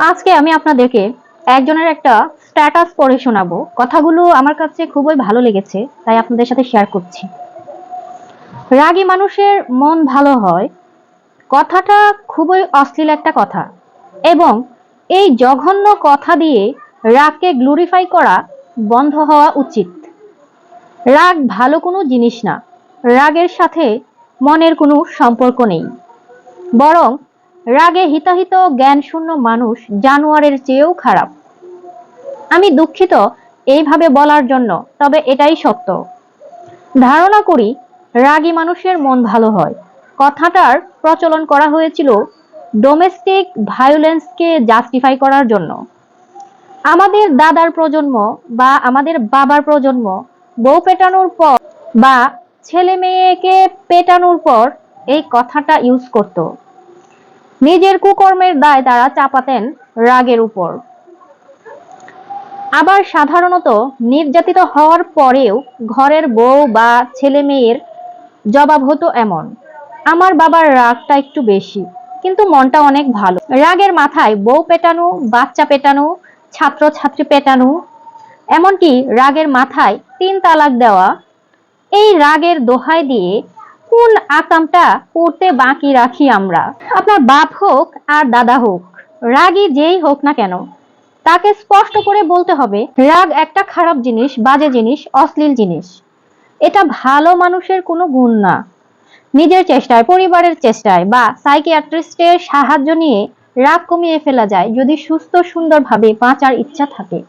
আজকে আমি আপনাদেরকে একজনের একটা স্ট্যাটাস পড়ে শোনাবো। কথাগুলো আমার কাছে খুবই ভালো লেগেছে, তাই আপনাদের সাথে শেয়ার করছি। রাগী মানুষের মন ভালো হয়, কথাটা খুবই অশ্লীল একটা কথা, এবং এই জঘন্য কথা দিয়ে রাগকে গ্লোরিফাই করা বন্ধ হওয়া উচিত। রাগ ভালো কোনো জিনিস না। রাগের সাথে মনের কোনো সম্পর্ক নেই, বরং রাগে হিতাহিত জ্ঞানশূন্য মানুষ জানোয়ারের চেয়েও খারাপ। আমি দুঃখিত এইভাবে বলার জন্য, তবে এটাই সত্য। ধারণা করি রাগী মানুষের মন ভালো হয় কথাটার প্রচলন করা হয়েছিল ডোমেস্টিক ভায়োলেন্সকে জাস্টিফাই করার জন্য। আমাদের দাদার প্রজন্ম বা আমাদের বাবার প্রজন্ম বউ পেটানোর পর বা ছেলে মেয়েকে পেটানোর পর এই কথাটা ইউজ করত। নিজের কুকর্মের দায় তারা চাপাতেন রাগের উপর। আবার সাধারণত নির্যাতিত হওয়ার পরেও ঘরের বউ বা ছেলে মেয়ের জবাব হতো এমন, আমার বাবার রাগটা একটু বেশি, কিন্তু মনটা অনেক ভালো। রাগের মাথায় বউ পেটানো, বাচ্চা পেটানো, ছাত্র ছাত্রী পেটানো, এমনকি রাগের মাথায় 3 তালাক দেওয়া। এই রাগের দোহাই দিয়ে কোন আকামটা করতে বাকি রাখি আমরা? আপনার বাপ হোক আর দাদা হোক, রাগী যেই হোক না কেন, তাকে স্পষ্ট করে বলতে হবে রাগ একটা খারাপ জিনিস, বাজে জিনিস, অশ্লীল জিনিস। এটা ভালো মানুষের কোনো গুণ না। নিজের চেষ্টায়, পরিবারের চেষ্টায় বা সাইকিয়াট্রিস্টের সাহায্য নিয়ে রাগ কমিয়ে ফেলা যায় যদি সুস্থ সুন্দরভাবে বাঁচার ইচ্ছা থাকে।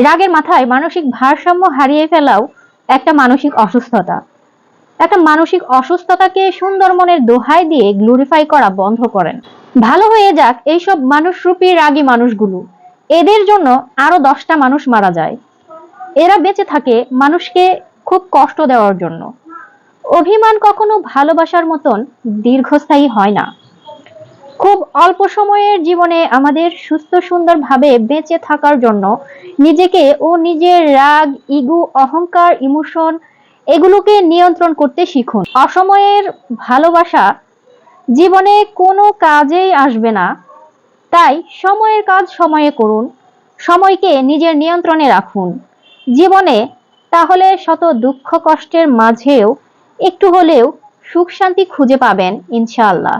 রাগের মাথায় মানসিক ভারসাম্য হারিয়ে ফেলাও একটা মানসিক অসুস্থতা। একটা মানসিক অসুস্থতাকে সুন্দর মনের দোহাই দিয়ে গ্লোরিফাই করা বন্ধ করেন। ভালো হয়ে যাক এইসব মানুষরূপী রাগী মানুষগুলো, এদের জন্য আরো 10টা মানুষ মারা যায়। এরা বেঁচে থাকে মানুষকে খুব কষ্ট দেওয়ার জন্য। অভিমান কখনো ভালোবাসার মতন দীর্ঘস্থায়ী হয় না। খুব অল্প সময়ের জীবনে আমাদের সুস্থ সুন্দরভাবে বেঁচে থাকার জন্য নিজেকে ও নিজের রাগ, ইগো, অহংকার, ইমোশন এগুলোকে নিয়ন্ত্রণ করতে শিখুন। অসময়ের ভালোবাসা জীবনে কোনো কাজেই আসবে না, তাই সময়ের কাজ সময়ে করুন, সময়কে নিজের নিয়ন্ত্রণে রাখুন জীবনে। তাহলে শত দুঃখ কষ্টের মাঝেও একটু হলেও সুখ শান্তি খুঁজে পাবেন ইনশাআল্লাহ।